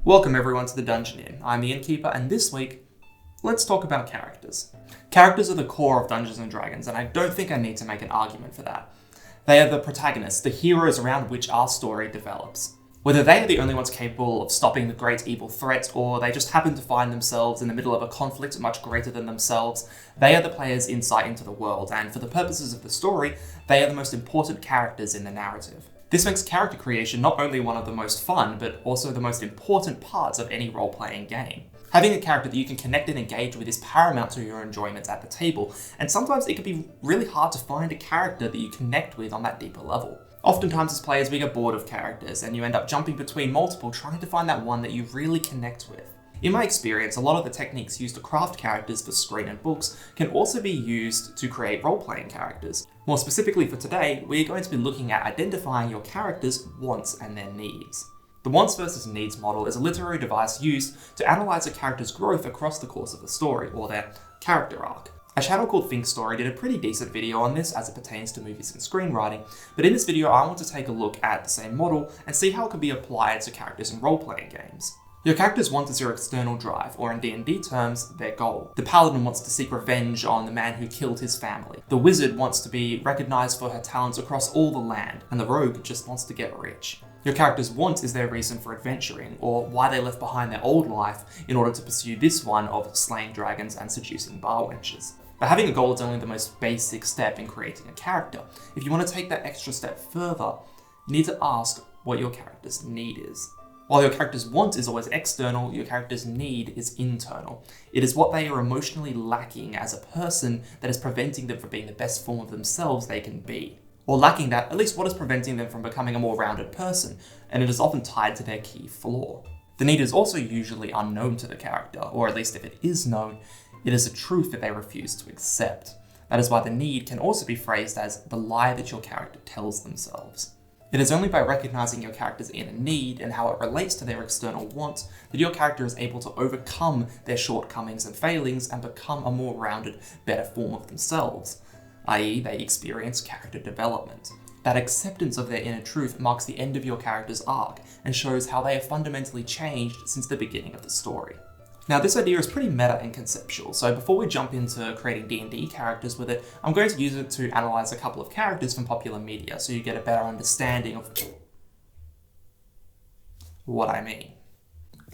Welcome everyone to the Dungeon Inn. I'm the Innkeeper, and this week, let's talk about characters. Characters are the core of Dungeons & Dragons, and I don't think I need to make an argument for that. They are the protagonists, the heroes around which our story develops. Whether they are the only ones capable of stopping the great evil threat, or they just happen to find themselves in the middle of a conflict much greater than themselves, they are the player's insight into the world, and for the purposes of the story, they are the most important characters in the narrative. This makes character creation not only one of the most fun, but also the most important parts of any role-playing game. Having a character that you can connect and engage with is paramount to your enjoyment at the table, and sometimes it can be really hard to find a character that you connect with on that deeper level. Oftentimes as players we get bored of characters, and you end up jumping between multiple trying to find that one that you really connect with. In my experience, a lot of the techniques used to craft characters for screen and books can also be used to create role-playing characters. More specifically for today, we're going to be looking at identifying your character's wants and their needs. The wants versus needs model is a literary device used to analyze a character's growth across the course of the story, or their character arc. A channel called Think Story did a pretty decent video on this as it pertains to movies and screenwriting, but in this video I want to take a look at the same model and see how it can be applied to characters in role-playing games. Your character's want is your external drive, or in D&D terms, their goal. The paladin wants to seek revenge on the man who killed his family. The wizard wants to be recognized for her talents across all the land, and the rogue just wants to get rich. Your character's want is their reason for adventuring, or why they left behind their old life in order to pursue this one of slaying dragons and seducing bar wenches. But having a goal is only the most basic step in creating a character. If you want to take that extra step further, you need to ask what your character's need is. While your character's want is always external, your character's need is internal. It is what they are emotionally lacking as a person that is preventing them from being the best form of themselves they can be. Or lacking that, at least what is preventing them from becoming a more rounded person, and it is often tied to their key flaw. The need is also usually unknown to the character, or at least if it is known, it is a truth that they refuse to accept. That is why the need can also be phrased as the lie that your character tells themselves. It is only by recognizing your character's inner need and how it relates to their external wants that your character is able to overcome their shortcomings and failings and become a more rounded, better form of themselves, i.e. they experience character development. That acceptance of their inner truth marks the end of your character's arc and shows how they have fundamentally changed since the beginning of the story. Now this idea is pretty meta and conceptual, so before we jump into creating D&D characters with it, I'm going to use it to analyze a couple of characters from popular media so you get a better understanding of what I mean.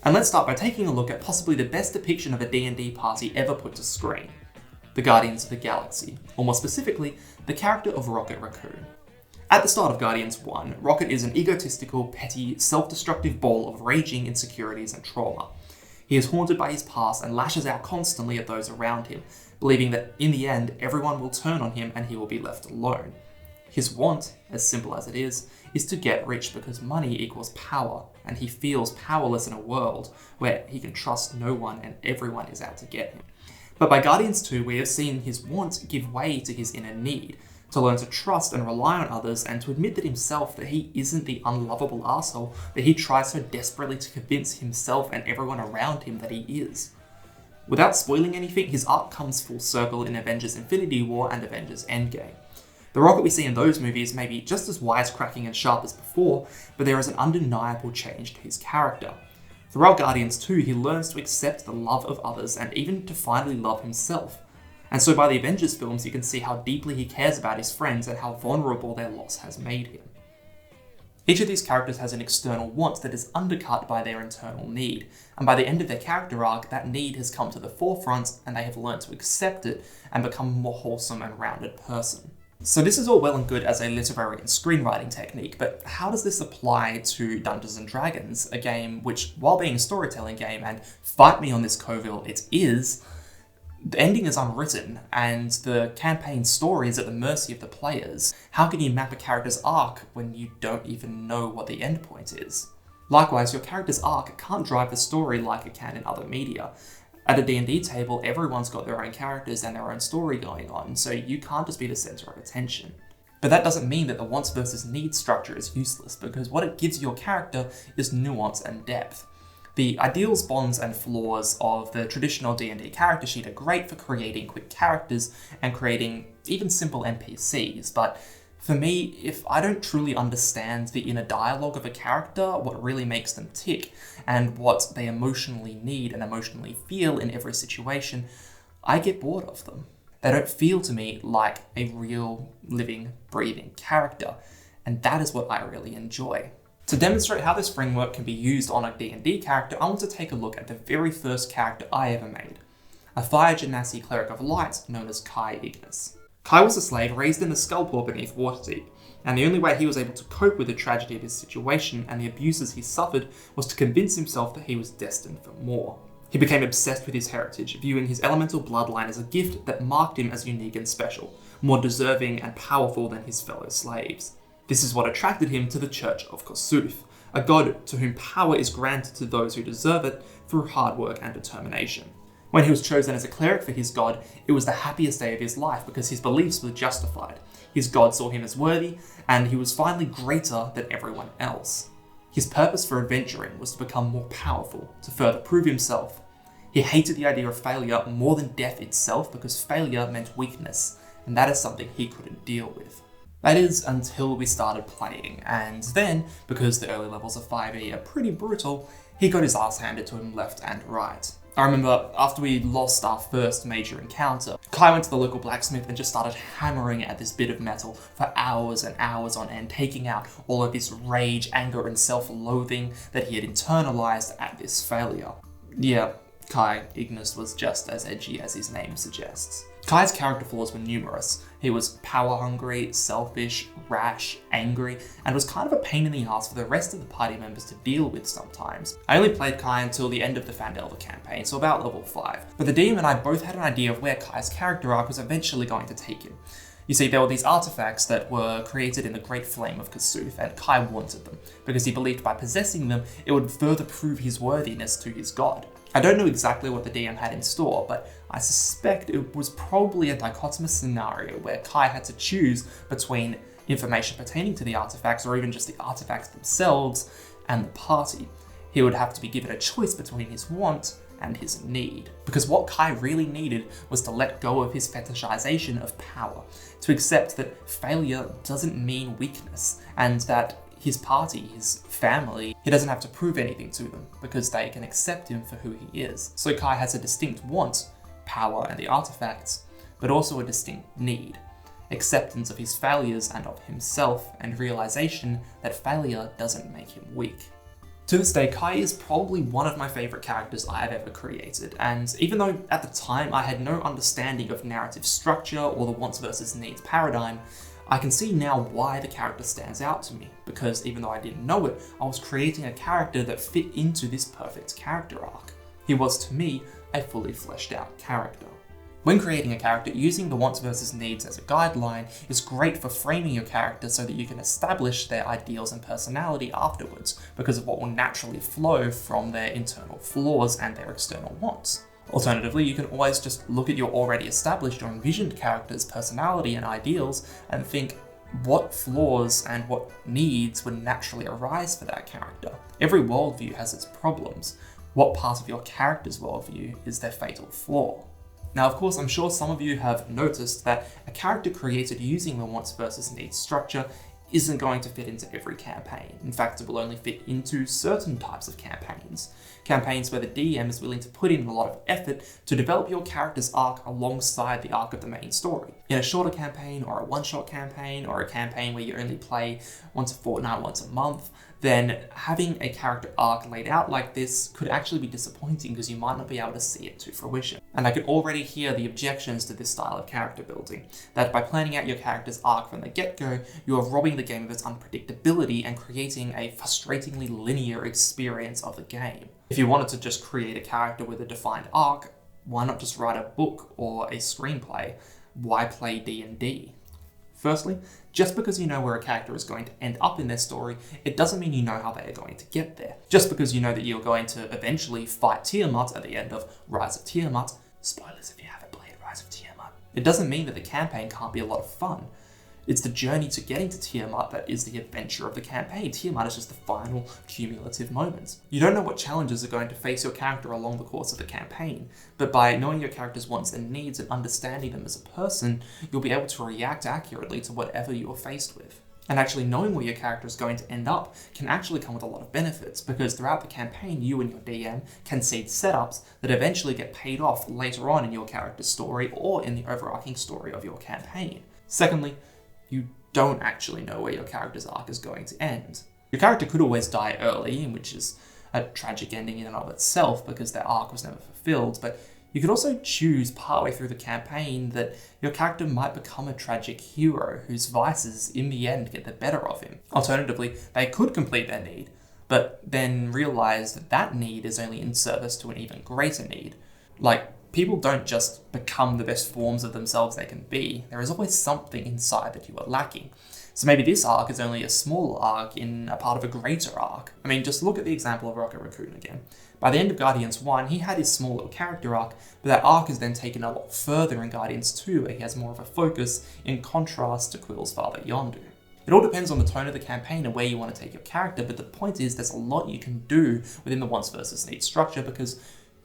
And let's start by taking a look at possibly the best depiction of a D&D party ever put to screen, the Guardians of the Galaxy, or more specifically, the character of Rocket Raccoon. At the start of Guardians 1, Rocket is an egotistical, petty, self-destructive ball of raging insecurities and trauma. He is haunted by his past and lashes out constantly at those around him, believing that in the end, everyone will turn on him and he will be left alone. His want, as simple as it is to get rich because money equals power, and he feels powerless in a world where he can trust no one and everyone is out to get him. But by Guardians 2, we have seen his want give way to his inner need, to learn to trust and rely on others, and to admit that himself that he isn't the unlovable arsehole that he tries so desperately to convince himself and everyone around him that he is. Without spoiling anything, his arc comes full circle in Avengers Infinity War and Avengers Endgame. The Rocket we see in those movies may be just as wisecracking and sharp as before, but there is an undeniable change to his character. Throughout Guardians 2, he learns to accept the love of others and even to finally love himself. And so by the Avengers films, you can see how deeply he cares about his friends and how vulnerable their loss has made him. Each of these characters has an external want that is undercut by their internal need, and by the end of their character arc, that need has come to the forefront and they have learned to accept it and become a more wholesome and rounded person. So this is all well and good as a literary and screenwriting technique, but how does this apply to Dungeons & Dragons, a game which, while being a storytelling game, and fight me on this Coville, it is, the ending is unwritten, and the campaign story is at the mercy of the players. How can you map a character's arc when you don't even know what the endpoint is? Likewise, your character's arc can't drive the story like it can in other media. At a D&D table, everyone's got their own characters and their own story going on, so you can't just be the center of attention. But that doesn't mean that the wants versus needs structure is useless, because what it gives your character is nuance and depth. The ideals, bonds, and flaws of the traditional D&D character sheet are great for creating quick characters and creating even simple NPCs, but For me, if I don't truly understand the inner dialogue of a character, what really makes them tick, and what they emotionally need and emotionally feel in every situation, I get bored of them. They don't feel to me like a real, living, breathing character, and that is what I really enjoy. To demonstrate how this framework can be used on a D&D character, I want to take a look at the very first character I ever made, a Fire Genasi cleric of light known as Kai Ignis. Kai was a slave raised in the Skullport beneath Waterdeep, and the only way he was able to cope with the tragedy of his situation and the abuses he suffered was to convince himself that he was destined for more. He became obsessed with his heritage, viewing his elemental bloodline as a gift that marked him as unique and special, more deserving and powerful than his fellow slaves. This is what attracted him to the Church of Kossuth, a god to whom power is granted to those who deserve it through hard work and determination. When he was chosen as a cleric for his god, it was the happiest day of his life because his beliefs were justified. His god saw him as worthy, and he was finally greater than everyone else. His purpose for adventuring was to become more powerful, to further prove himself. He hated the idea of failure more than death itself because failure meant weakness, and that is something he couldn't deal with. That is, until we started playing, and then, because the early levels of 5e are pretty brutal, he got his ass handed to him left and right. I remember after we lost our first major encounter, Kai went to the local blacksmith and just started hammering at this bit of metal for hours and hours on end, taking out all of this rage, anger, and self-loathing that he had internalized at this failure. Yeah, Kai Ignis was just as edgy as his name suggests. Kai's character flaws were numerous. He was power-hungry, selfish, rash, angry, and was kind of a pain in the ass for the rest of the party members to deal with sometimes. I only played Kai until the end of the Phandelver campaign, so about level 5, but the DM and I both had an idea of where Kai's character arc was eventually going to take him. You see, there were these artifacts that were created in the Great Flame of Kossuth, and Kai wanted them, because he believed by possessing them, it would further prove his worthiness to his god. I don't know exactly what the DM had in store, but I suspect it was probably a dichotomous scenario where Kai had to choose between information pertaining to the artifacts, or even just the artifacts themselves, and the party. He would have to be given a choice between his want and his need. Because what Kai really needed was to let go of his fetishization of power, to accept that failure doesn't mean weakness, and that his party, his family, he doesn't have to prove anything to them because they can accept him for who he is. So Kai has a distinct want, power and the artifacts, but also a distinct need, acceptance of his failures and of himself, and realization that failure doesn't make him weak. To this day, Kai is probably one of my favourite characters I have ever created, and even though at the time I had no understanding of narrative structure or the wants versus needs paradigm, I can see now why the character stands out to me, because even though I didn't know it, I was creating a character that fit into this perfect character arc. He was, to me, a fully fleshed out character. When creating a character, using the wants versus needs as a guideline is great for framing your character so that you can establish their ideals and personality afterwards, because of what will naturally flow from their internal flaws and their external wants. Alternatively, you can always just look at your already established or envisioned character's personality and ideals and think what flaws and what needs would naturally arise for that character. Every worldview has its problems. What part of your character's worldview is their fatal flaw? Now, of course, I'm sure some of you have noticed that a character created using the wants versus needs structure isn't going to fit into every campaign. In fact, it will only fit into certain types of campaigns. Campaigns where the DM is willing to put in a lot of effort to develop your character's arc alongside the arc of the main story. In a shorter campaign, or a one-shot campaign, or a campaign where you only play once a fortnight, once a month, then having a character arc laid out like this could actually be disappointing because you might not be able to see it to fruition. And I could already hear the objections to this style of character building, that by planning out your character's arc from the get-go, you are robbing the game of its unpredictability and creating a frustratingly linear experience of the game. If you wanted to just create a character with a defined arc, why not just write a book or a screenplay? Why play D&D? Firstly, just because you know where a character is going to end up in their story, it doesn't mean you know how they are going to get there. Just because you know that you're going to eventually fight Tiamat at the end of Rise of Tiamat, spoilers if you haven't played Rise of Tiamat, it doesn't mean that the campaign can't be a lot of fun. It's the journey to getting to Tiamat that is the adventure of the campaign. Tiamat is just the final cumulative moment. You don't know what challenges are going to face your character along the course of the campaign, but by knowing your character's wants and needs and understanding them as a person, you'll be able to react accurately to whatever you're faced with. And actually knowing where your character is going to end up can actually come with a lot of benefits, because throughout the campaign, you and your DM can seed setups that eventually get paid off later on in your character's story or in the overarching story of your campaign. Secondly, you don't actually know where your character's arc is going to end. Your character could always die early, which is a tragic ending in and of itself because their arc was never fulfilled, but you could also choose partway through the campaign that your character might become a tragic hero whose vices in the end get the better of him. Alternatively, they could complete their need, but then realize that that need is only in service to an even greater need. Like, people don't just become the best forms of themselves they can be. There is always something inside that you are lacking. So maybe this arc is only a small arc in a part of a greater arc. I mean, just look at the example of Rocket Raccoon again. By the end of Guardians 1, he had his small little character arc, but that arc is then taken a lot further in Guardians 2, where he has more of a focus in contrast to Quill's father Yondu. It all depends on the tone of the campaign and where you want to take your character, but the point is there's a lot you can do within the wants versus needs structure because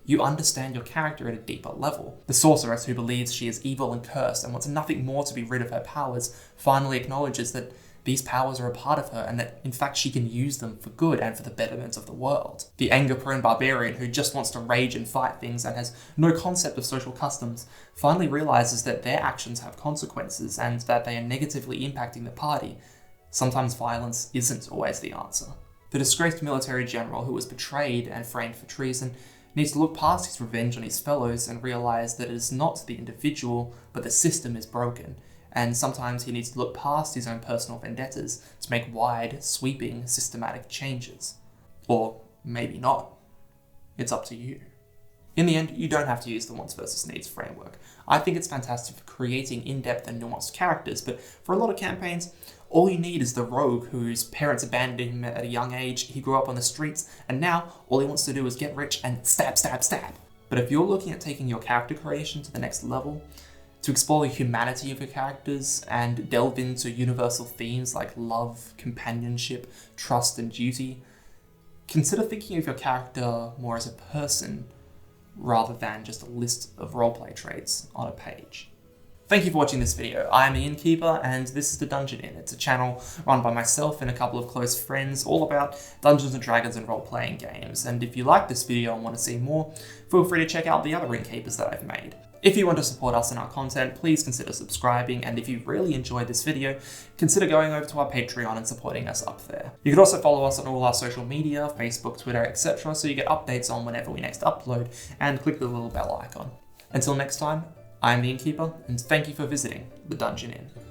you understand your character at a deeper level. The sorceress, who believes she is evil and cursed and wants nothing more to be rid of her powers, finally acknowledges that these powers are a part of her and that in fact she can use them for good and for the betterment of the world. The anger-prone barbarian who just wants to rage and fight things and has no concept of social customs finally realizes that their actions have consequences and that they are negatively impacting the party. Sometimes violence isn't always the answer. The disgraced military general who was betrayed and framed for treason needs to look past his revenge on his fellows and realize that it is not the individual, but the system is broken. And sometimes he needs to look past his own personal vendettas to make wide, sweeping, systematic changes. Or maybe not. It's up to you. In the end, you don't have to use the wants versus needs framework. I think it's fantastic for creating in-depth and nuanced characters, but for a lot of campaigns, all you need is the rogue whose parents abandoned him at a young age, he grew up on the streets, and now all he wants to do is get rich and stab, stab, stab. But if you're looking at taking your character creation to the next level, to explore the humanity of your characters and delve into universal themes like love, companionship, trust, and duty, consider thinking of your character more as a person rather than just a list of roleplay traits on a page. Thank you for watching this video. I'm the Innkeeper, and this is The Dungeon Inn. It's a channel run by myself and a couple of close friends, all about Dungeons & Dragons and role-playing games. And if you like this video and want to see more, feel free to check out the other Innkeepers that I've made. If you want to support us and our content, please consider subscribing, and if you really enjoyed this video, consider going over to our Patreon and supporting us up there. You can also follow us on all our social media, Facebook, Twitter, etc., so you get updates on whenever we next upload, and click the little bell icon. Until next time, I'm the Innkeeper, and thank you for visiting The Dungeon Inn.